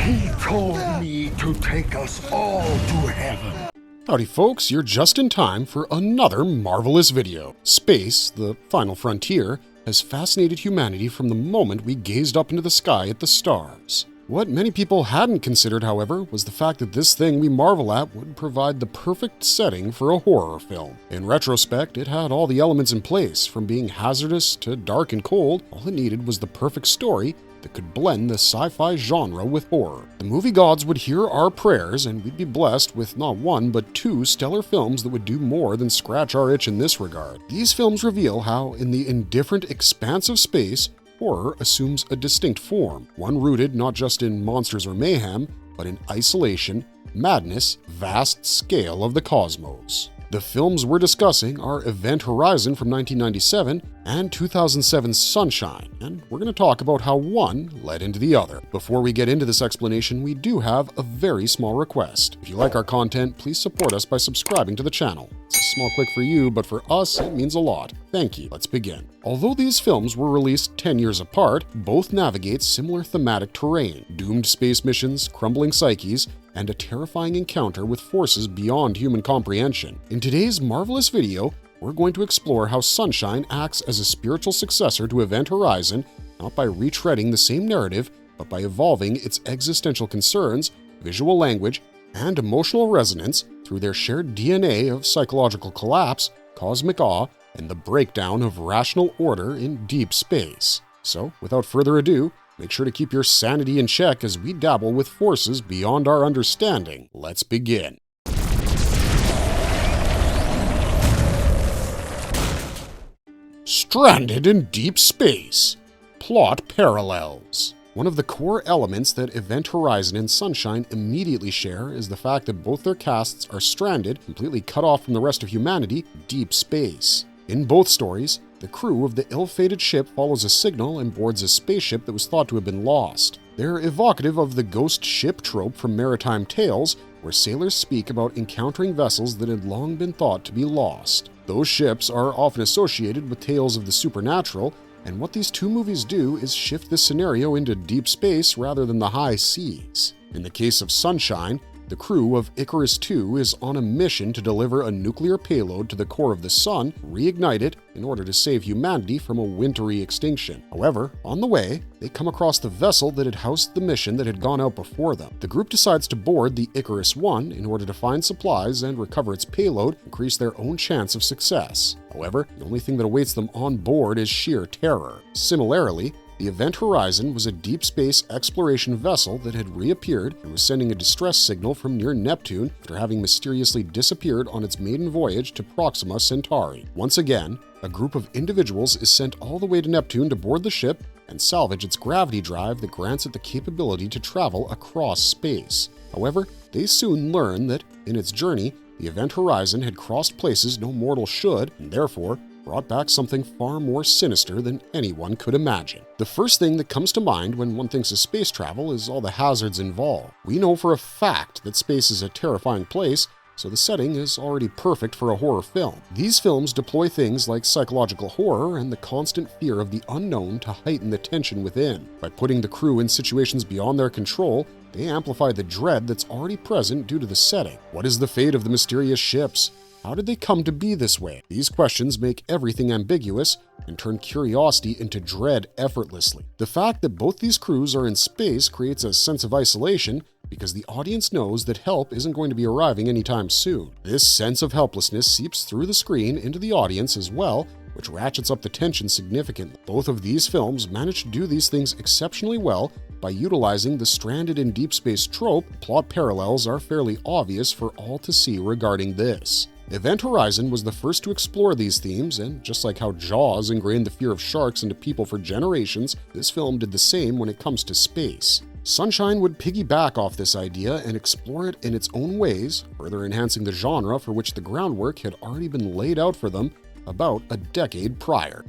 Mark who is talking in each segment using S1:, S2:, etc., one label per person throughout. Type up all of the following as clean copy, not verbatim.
S1: He told me to take us all to heaven.
S2: Howdy folks, you're just in time for another marvelous video. Space, the final frontier, has fascinated humanity from the moment we gazed up into the sky at the stars. What many people hadn't considered, however, was the fact that this thing we marvel at would provide the perfect setting for a horror film. In retrospect, it had all the elements in place, from being hazardous to dark and cold. All it needed was the perfect story that could blend the sci-fi genre with horror. The movie gods would hear our prayers, and we'd be blessed with not one but two stellar films that would do more than scratch our itch in this regard. These films reveal how, in the indifferent expanse of space, horror assumes a distinct form, one rooted not just in monsters or mayhem, but in isolation, madness, vast scale of the cosmos. The films we're discussing are Event Horizon from 1997 and 2007's Sunshine, and we're going to talk about how one led into the other. Before we get into this explanation, we do have a very small request. If you like our content, please support us by subscribing to the channel. It's a small click for you, but for us, it means a lot. Thank you. Let's begin. Although these films were released 10 years apart, both navigate similar thematic terrain: doomed space missions, crumbling psyches, and a terrifying encounter with forces beyond human comprehension. In today's marvelous video, we're going to explore how Sunshine acts as a spiritual successor to Event Horizon, not by retreading the same narrative, but by evolving its existential concerns, visual language, and emotional resonance through their shared DNA of psychological collapse, cosmic awe, and the breakdown of rational order in deep space. So, without further ado, make sure to keep your sanity in check as we dabble with forces beyond our understanding. Let's begin. Stranded in deep space. Plot parallels. One of the core elements that Event Horizon and Sunshine immediately share is the fact that both their casts are stranded, completely cut off from the rest of humanity, deep space. In both stories, the crew of the ill-fated ship follows a signal and boards a spaceship that was thought to have been lost. They're evocative of the ghost ship trope from maritime tales, where sailors speak about encountering vessels that had long been thought to be lost. Those ships are often associated with tales of the supernatural, and what these two movies do is shift the scenario into deep space rather than the high seas. In the case of Sunshine, the crew of Icarus II is on a mission to deliver a nuclear payload to the core of the sun, reignite it in order to save humanity from a wintry extinction. However, on the way, they come across the vessel that had housed the mission that had gone out before them. The group decides to board the Icarus I in order to find supplies and recover its payload, increase their own chance of success. However, the only thing that awaits them on board is sheer terror. Similarly, the Event Horizon was a deep space exploration vessel that had reappeared and was sending a distress signal from near Neptune after having mysteriously disappeared on its maiden voyage to Proxima Centauri. Once again, a group of individuals is sent all the way to Neptune to board the ship and salvage its gravity drive that grants it the capability to travel across space. However, they soon learn that, in its journey, the Event Horizon had crossed places no mortal should, and therefore brought back something far more sinister than anyone could imagine. The first thing that comes to mind when one thinks of space travel is all the hazards involved. We know for a fact that space is a terrifying place, so the setting is already perfect for a horror film. These films deploy things like psychological horror and the constant fear of the unknown to heighten the tension within. By putting the crew in situations beyond their control, they amplify the dread that's already present due to the setting. What is the fate of the mysterious ships? How did they come to be this way? These questions make everything ambiguous and turn curiosity into dread effortlessly. The fact that both these crews are in space creates a sense of isolation because the audience knows that help isn't going to be arriving anytime soon. This sense of helplessness seeps through the screen into the audience as well, which ratchets up the tension significantly. Both of these films manage to do these things exceptionally well by utilizing the stranded in deep space trope. Plot parallels are fairly obvious for all to see regarding this. Event Horizon was the first to explore these themes, and just like how Jaws ingrained the fear of sharks into people for generations, this film did the same when it comes to space. Sunshine would piggyback off this idea and explore it in its own ways, further enhancing the genre for which the groundwork had already been laid out for them about a decade prior.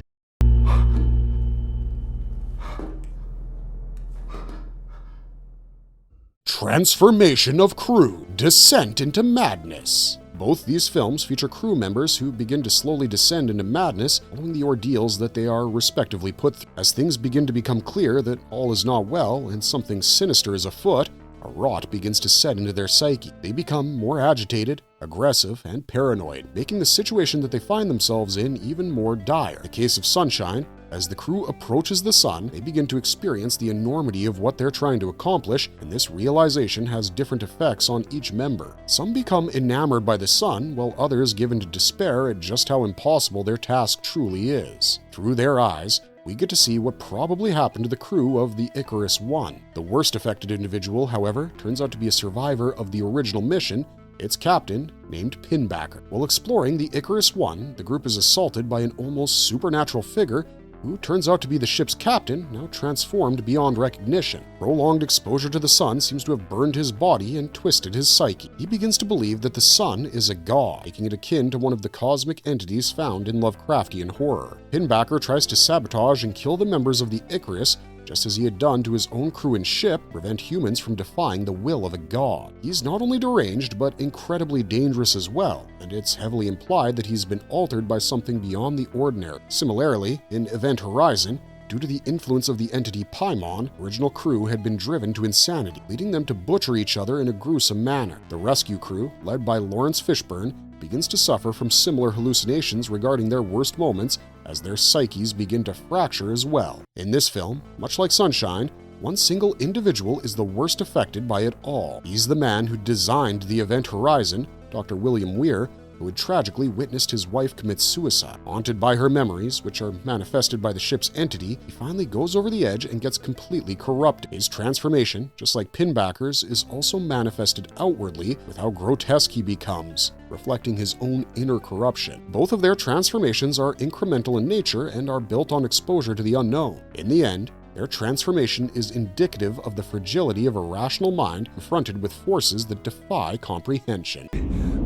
S2: Transformation of crew, descent into madness. Both these films feature crew members who begin to slowly descend into madness following the ordeals that they are respectively put through. As things begin to become clear that all is not well and something sinister is afoot, A rot begins to set into their psyche. They become more agitated, aggressive, and paranoid, making the situation that they find themselves in even more dire. In the case of Sunshine, as the crew approaches the sun, they begin to experience the enormity of what they're trying to accomplish, and this realization has different effects on each member. Some become enamored by the sun, while others give in to despair at just how impossible their task truly is. Through their eyes, we get to see what probably happened to the crew of the Icarus I. The worst affected individual, however, turns out to be a survivor of the original mission, its captain, named Pinbacker. While exploring the Icarus I, the group is assaulted by an almost supernatural figure who turns out to be the ship's captain, now transformed beyond recognition. Prolonged exposure to the sun seems to have burned his body and twisted his psyche. He begins to believe that the sun is a god, making it akin to one of the cosmic entities found in Lovecraftian horror. Pinbacker tries to sabotage and kill the members of the Icarus, just as he had done to his own crew and ship, prevent humans from defying the will of a god. He's not only deranged, but incredibly dangerous as well, and it's heavily implied that he's been altered by something beyond the ordinary. Similarly, in Event Horizon, due to the influence of the entity Paimon, original crew had been driven to insanity, leading them to butcher each other in a gruesome manner. The rescue crew, led by Lawrence Fishburne, begins to suffer from similar hallucinations regarding their worst moments as their psyches begin to fracture as well. In this film, much like Sunshine, one single individual is the worst affected by it all. He's the man who designed the Event Horizon, Dr. William Weir, who had tragically witnessed his wife commit suicide. Haunted by her memories, which are manifested by the ship's entity, he finally goes over the edge and gets completely corrupted. His transformation, just like Pinbacker's, is also manifested outwardly with how grotesque he becomes, reflecting his own inner corruption. Both of their transformations are incremental in nature and are built on exposure to the unknown. In the end, their transformation is indicative of the fragility of a rational mind confronted with forces that defy comprehension.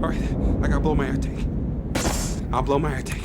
S3: All right, I gotta blow my air tank. I'll blow my air tank.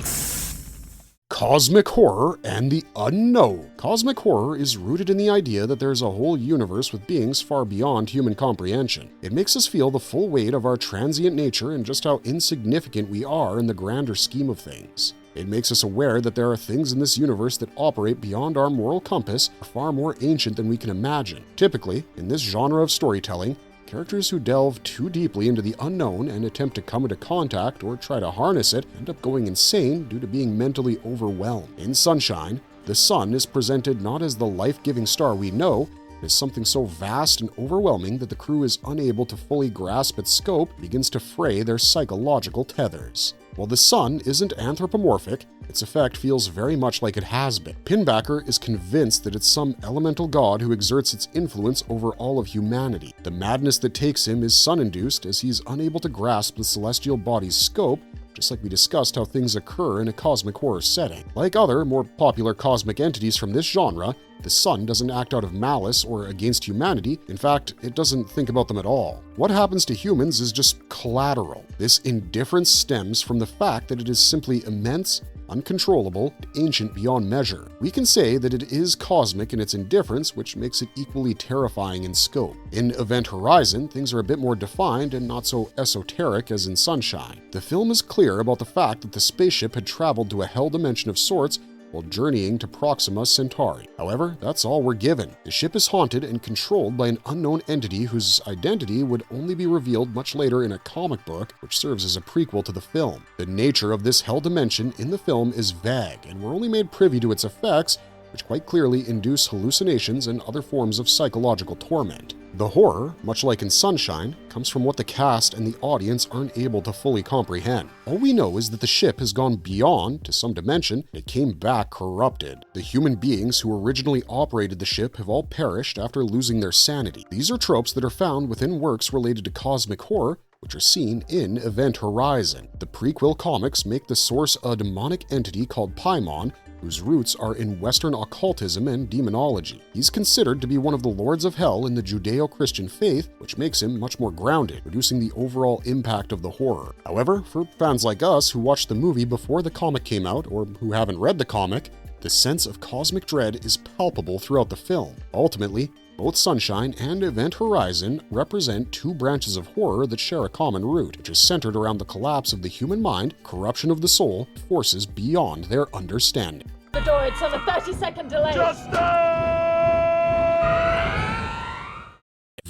S2: Cosmic horror and the unknown. Cosmic horror is rooted in the idea that there's a whole universe with beings far beyond human comprehension. It makes us feel the full weight of our transient nature and just how insignificant we are in the grander scheme of things. It makes us aware that there are things in this universe that operate beyond our moral compass, are far more ancient than we can imagine. Typically, in this genre of storytelling, characters who delve too deeply into the unknown and attempt to come into contact or try to harness it end up going insane due to being mentally overwhelmed. In Sunshine, the sun is presented not as the life-giving star we know, but as something so vast and overwhelming that the crew is unable to fully grasp its scope and begins to fray their psychological tethers. While the sun isn't anthropomorphic, its effect feels very much like it has been. Pinbacker is convinced that it's some elemental god who exerts its influence over all of humanity. The madness that takes him is sun-induced as he's unable to grasp the celestial body's scope, just like we discussed how things occur in a cosmic horror setting. Like other, more popular cosmic entities from this genre, the sun doesn't act out of malice or against humanity. In fact, it doesn't think about them at all. What happens to humans is just collateral. This indifference stems from the fact that it is simply immense, uncontrollable, and ancient beyond measure. We can say that it is cosmic in its indifference, which makes it equally terrifying in scope. In Event Horizon, things are a bit more defined and not so esoteric as in Sunshine. The film is clear about the fact that the spaceship had traveled to a hell dimension of sorts while journeying to Proxima Centauri. However, that's all we're given. The ship is haunted and controlled by an unknown entity whose identity would only be revealed much later in a comic book, which serves as a prequel to the film. The nature of this hell dimension in the film is vague, and we're only made privy to its effects, which quite clearly induce hallucinations and other forms of psychological torment. The horror, much like in Sunshine, comes from what the cast and the audience aren't able to fully comprehend. All we know is that the ship has gone beyond, to some dimension, and it came back corrupted. The human beings who originally operated the ship have all perished after losing their sanity. These are tropes that are found within works related to cosmic horror, which are seen in Event Horizon. The prequel comics make the source a demonic entity called Paimon, whose roots are in Western occultism and demonology. He's considered to be one of the lords of hell in the Judeo-Christian faith, which makes him much more grounded, reducing the overall impact of the horror. However, for fans like us who watched the movie before the comic came out, or who haven't read the comic, the sense of cosmic dread is palpable throughout the film. Ultimately, both Sunshine and Event Horizon represent two branches of horror that share a common root, which is centered around the collapse of the human mind, corruption of the soul, and forces beyond their understanding.
S4: The door, it's on a 30-second delay.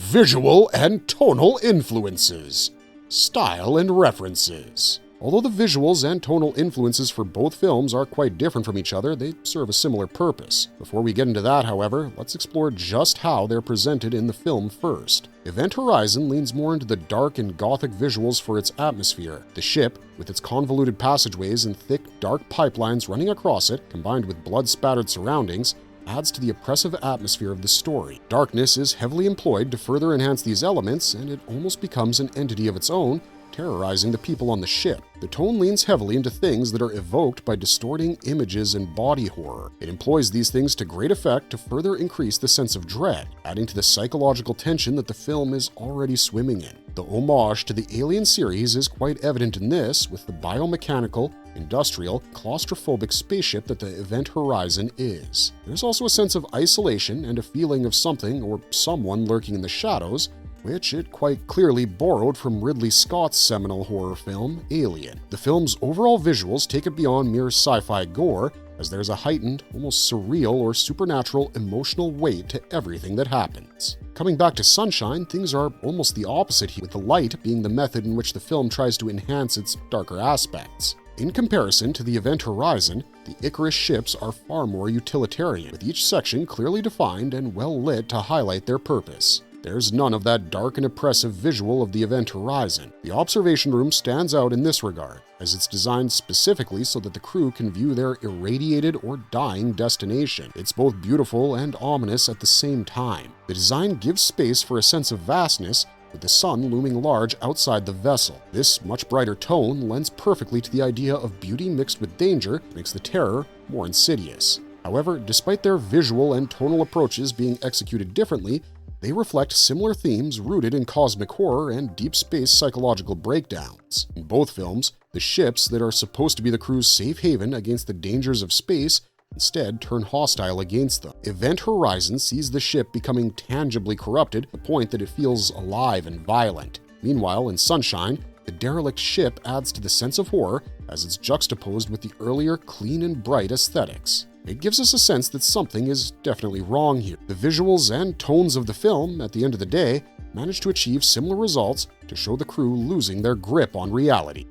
S2: Visual and tonal influences. Style and references. Although the visuals and tonal influences for both films are quite different from each other, they serve a similar purpose. Before we get into that, however, let's explore just how they're presented in the film first. Event Horizon leans more into the dark and gothic visuals for its atmosphere. The ship, with its convoluted passageways and thick, dark pipelines running across it, combined with blood-spattered surroundings, adds to the oppressive atmosphere of the story. Darkness is heavily employed to further enhance these elements, and it almost becomes an entity of its own, terrorizing the people on the ship. The tone leans heavily into things that are evoked by distorting images and body horror. It employs these things to great effect to further increase the sense of dread, adding to the psychological tension that the film is already swimming in. The homage to the Alien series is quite evident in this, with the biomechanical, industrial, claustrophobic spaceship that the Event Horizon is. There's also a sense of isolation and a feeling of something or someone lurking in the shadows, which it quite clearly borrowed from Ridley Scott's seminal horror film, Alien. The film's overall visuals take it beyond mere sci-fi gore, as there's a heightened, almost surreal or supernatural emotional weight to everything that happens. Coming back to Sunshine, things are almost the opposite here, with the light being the method in which the film tries to enhance its darker aspects. In comparison to the Event Horizon, the Icarus ships are far more utilitarian, with each section clearly defined and well lit to highlight their purpose. There's none of that dark and oppressive visual of the Event Horizon. The observation room stands out in this regard, as it's designed specifically so that the crew can view their irradiated or dying destination. It's both beautiful and ominous at the same time. The design gives space for a sense of vastness, with the sun looming large outside the vessel. This much brighter tone lends perfectly to the idea of beauty mixed with danger, makes the terror more insidious. However, despite their visual and tonal approaches being executed differently, they reflect similar themes rooted in cosmic horror and deep space psychological breakdowns. In both films, the ships that are supposed to be the crew's safe haven against the dangers of space instead turn hostile against them. Event Horizon sees the ship becoming tangibly corrupted to the point that it feels alive and violent. Meanwhile, in Sunshine, the derelict ship adds to the sense of horror as it's juxtaposed with the earlier clean and bright aesthetics. It gives us a sense that something is definitely wrong here. The visuals and tones of the film, at the end of the day, manage to achieve similar results to show the crew losing their grip on reality.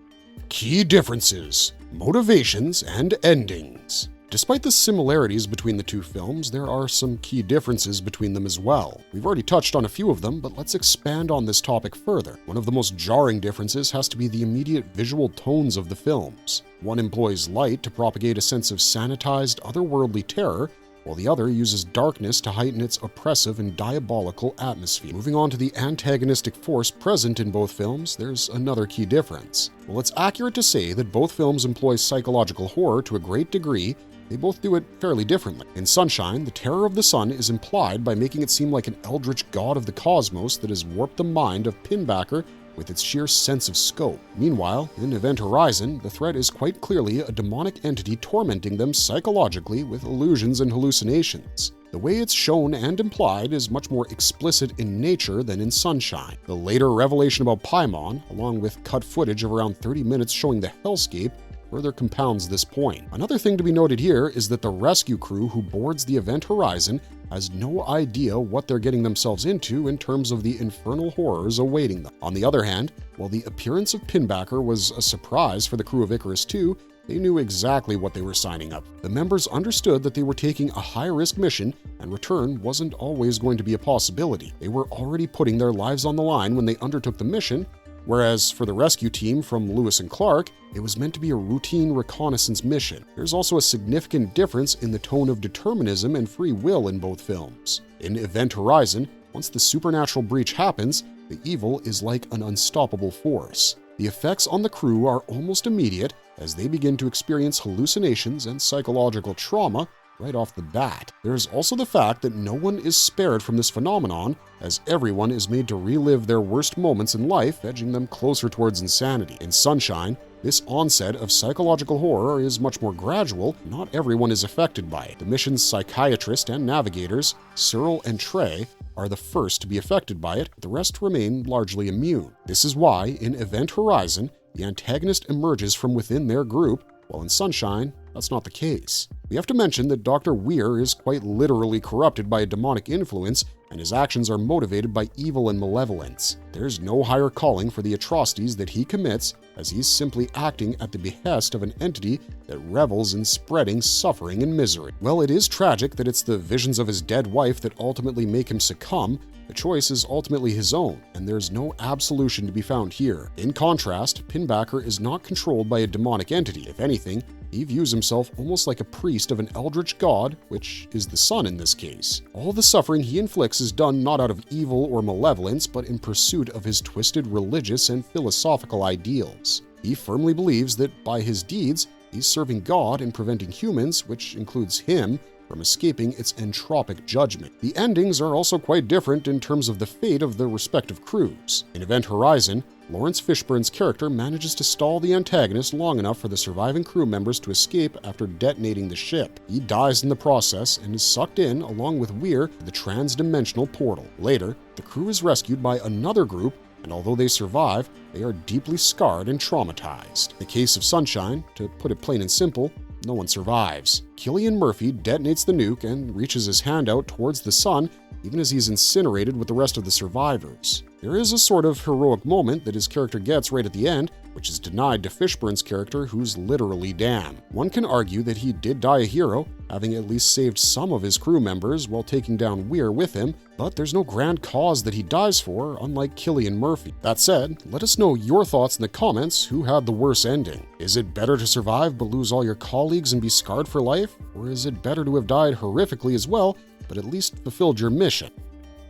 S2: Key differences, motivations, and endings. Despite the similarities between the two films, there are some key differences between them as well. We've already touched on a few of them, but let's expand on this topic further. One of the most jarring differences has to be the immediate visual tones of the films. One employs light to propagate a sense of sanitized, otherworldly terror, while the other uses darkness to heighten its oppressive and diabolical atmosphere. Moving on to the antagonistic force present in both films, there's another key difference. While it's accurate to say that both films employ psychological horror to a great degree, they both do it fairly differently. In Sunshine, the terror of the sun is implied by making it seem like an eldritch god of the cosmos that has warped the mind of Pinbacker with its sheer sense of scope. Meanwhile, in Event Horizon, the threat is quite clearly a demonic entity tormenting them psychologically with illusions and hallucinations. The way it's shown and implied is much more explicit in nature than in Sunshine. The later revelation about Paimon, along with cut footage of around 30 minutes showing the hellscape, further compounds this point. Another thing to be noted here is that the rescue crew who boards the Event Horizon has no idea what they're getting themselves into in terms of the infernal horrors awaiting them. On the other hand, while the appearance of Pinbacker was a surprise for the crew of Icarus 2, they knew exactly what they were signing up. The members understood that they were taking a high-risk mission, and return wasn't always going to be a possibility. They were already putting their lives on the line when they undertook the mission, whereas for the rescue team from Lewis and Clark, it was meant to be a routine reconnaissance mission. There's also a significant difference in the tone of determinism and free will in both films. In Event Horizon, once the supernatural breach happens, the evil is like an unstoppable force. The effects on the crew are almost immediate as they begin to experience hallucinations and psychological trauma right off the bat. There's also the fact that no one is spared from this phenomenon, as everyone is made to relive their worst moments in life, edging them closer towards insanity. In Sunshine, this onset of psychological horror is much more gradual. Not everyone is affected by it. The mission's psychiatrist and navigators, Cyril and Trey, are the first to be affected by it. The rest remain largely immune. This is why, in Event Horizon, the antagonist emerges from within their group, while in Sunshine, that's not the case. We have to mention that Dr. Weir is quite literally corrupted by a demonic influence, and his actions are motivated by evil and malevolence. There's no higher calling for the atrocities that he commits, as he's simply acting at the behest of an entity that revels in spreading suffering and misery. While it is tragic that it's the visions of his dead wife that ultimately make him succumb, the choice is ultimately his own, and there's no absolution to be found here. In contrast, Pinbacker is not controlled by a demonic entity. If anything, he views himself almost like a priest of an eldritch god, which is the sun in this case. All the suffering he inflicts is done not out of evil or malevolence, but in pursuit of his twisted religious and philosophical ideals. He firmly believes that by his deeds, he's serving God and preventing humans, which includes him, from escaping its entropic judgment. The endings are also quite different in terms of the fate of the respective crews. In Event Horizon, Lawrence Fishburne's character manages to stall the antagonist long enough for the surviving crew members to escape after detonating the ship. He dies in the process and is sucked in, along with Weir, to the trans-dimensional portal. Later, the crew is rescued by another group, and although they survive, they are deeply scarred and traumatized. In the case of Sunshine, to put it plain and simple, no one survives. Cillian Murphy detonates the nuke and reaches his hand out towards the sun, even as he's incinerated with the rest of the survivors. There is a sort of heroic moment that his character gets right at the end, which is denied to Fishburne's character, who's literally damned. One can argue that he did die a hero, having at least saved some of his crew members while taking down Weir with him, but there's no grand cause that he dies for, unlike Cillian Murphy. That said, let us know your thoughts in the comments. Who had the worst ending? Is it better to survive but lose all your colleagues and be scarred for life? Or is it better to have died horrifically as well, but at least fulfilled your mission?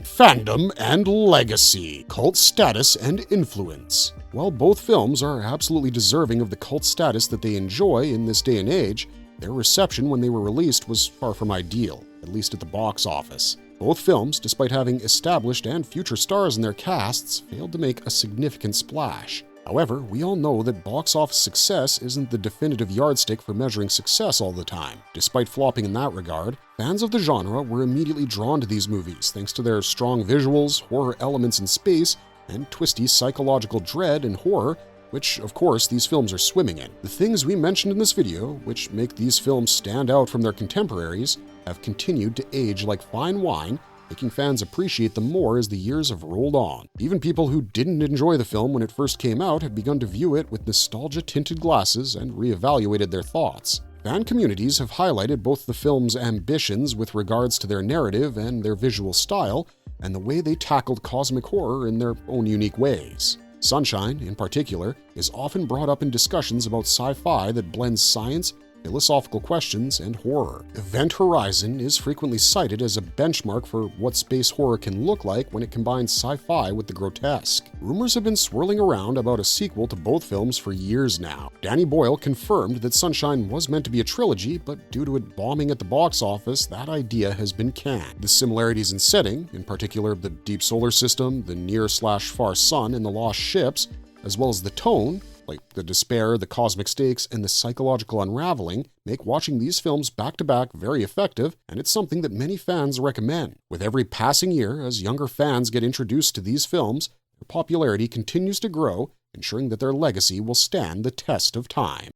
S2: Fandom and legacy, cult status and influence. While both films are absolutely deserving of the cult status that they enjoy in this day and age, their reception when they were released was far from ideal, at least at the box office. Both films, despite having established and future stars in their casts, failed to make a significant splash. However, we all know that box office success isn't the definitive yardstick for measuring success all the time. Despite flopping in that regard, fans of the genre were immediately drawn to these movies thanks to their strong visuals, horror elements in space, and twisty psychological dread and horror, which, of course, these films are swimming in. The things we mentioned in this video, which make these films stand out from their contemporaries, have continued to age like fine wine, making fans appreciate them more as the years have rolled on. Even people who didn't enjoy the film when it first came out have begun to view it with nostalgia-tinted glasses and reevaluated their thoughts. Fan communities have highlighted both the film's ambitions with regards to their narrative and their visual style, and the way they tackled cosmic horror in their own unique ways. Sunshine, in particular, is often brought up in discussions about sci-fi that blends science, philosophical questions, and horror. Event Horizon is frequently cited as a benchmark for what space horror can look like when it combines sci-fi with the grotesque. Rumors have been swirling around about a sequel to both films for years now. Danny Boyle confirmed that Sunshine was meant to be a trilogy, but due to it bombing at the box office, that idea has been canned. The similarities in setting, in particular the deep solar system, the near/far sun, and the lost ships, as well as the tone, like the despair, the cosmic stakes, and the psychological unraveling, make watching these films back-to-back very effective, and it's something that many fans recommend. With every passing year, as younger fans get introduced to these films, their popularity continues to grow, ensuring that their legacy will stand the test of time.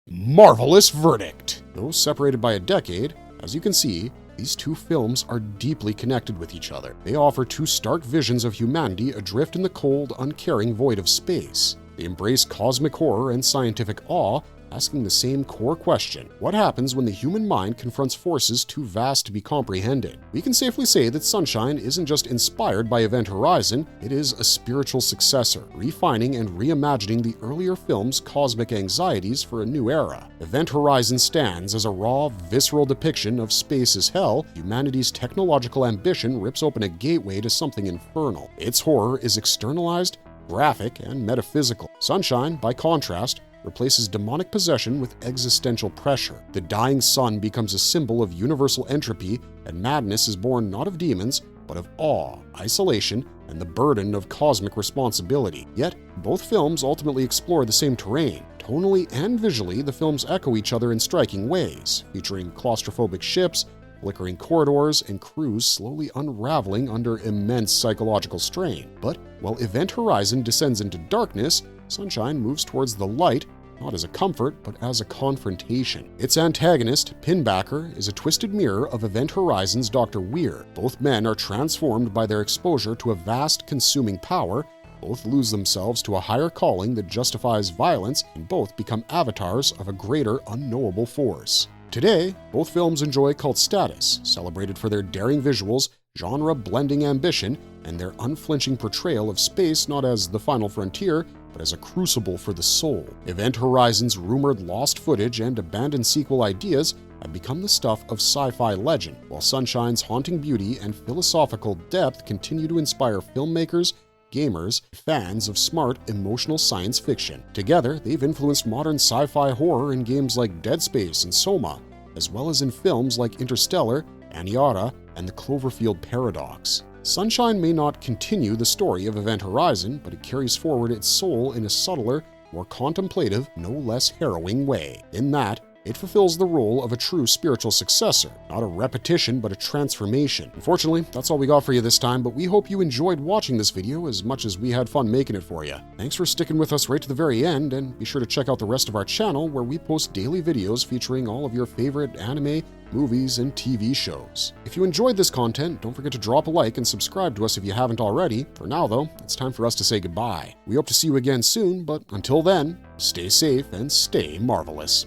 S2: Marvelous verdict! Though separated by a decade, as you can see, these two films are deeply connected with each other. They offer two stark visions of humanity adrift in the cold, uncaring void of space. They embrace cosmic horror and scientific awe, asking the same core question: what happens when the human mind confronts forces too vast to be comprehended? We can safely say that Sunshine isn't just inspired by Event Horizon, it is a spiritual successor, refining and reimagining the earlier film's cosmic anxieties for a new era. Event Horizon stands as a raw, visceral depiction of space as hell. Humanity's technological ambition rips open a gateway to something infernal. Its horror is externalized, graphic, and metaphysical. Sunshine, by contrast, replaces demonic possession with existential pressure. The dying sun becomes a symbol of universal entropy, and madness is born not of demons, but of awe, isolation, and the burden of cosmic responsibility. Yet, both films ultimately explore the same terrain. Tonally and visually, the films echo each other in striking ways, featuring claustrophobic ships, flickering corridors, and crews slowly unraveling under immense psychological strain. But while Event Horizon descends into darkness, Sunshine moves towards the light, not as a comfort, but as a confrontation. Its antagonist, Pinbacker, is a twisted mirror of Event Horizon's Dr. Weir. Both men are transformed by their exposure to a vast consuming power, both lose themselves to a higher calling that justifies violence, and both become avatars of a greater unknowable force. Today, both films enjoy cult status, celebrated for their daring visuals, genre-blending ambition, and their unflinching portrayal of space not as the final frontier, but as a crucible for the soul. Event Horizon's rumored lost footage and abandoned sequel ideas have become the stuff of sci-fi legend, while Sunshine's haunting beauty and philosophical depth continue to inspire filmmakers, gamers, fans of smart, emotional science fiction. Together, they've influenced modern sci-fi horror in games like Dead Space and Soma, as well as in films like Interstellar, Aniara, and the Cloverfield Paradox. Sunshine may not continue the story of Event Horizon, but it carries forward its soul in a subtler, more contemplative, no less harrowing way. In that, it fulfills the role of a true spiritual successor, not a repetition but a transformation. Unfortunately, that's all we got for you this time, but we hope you enjoyed watching this video as much as we had fun making it for you. Thanks for sticking with us right to the very end, and be sure to check out the rest of our channel where we post daily videos featuring all of your favorite anime, movies, and TV shows. If you enjoyed this content, don't forget to drop a like and subscribe to us if you haven't already. For now though, it's time for us to say goodbye. We hope to see you again soon, but until then, stay safe and stay marvelous.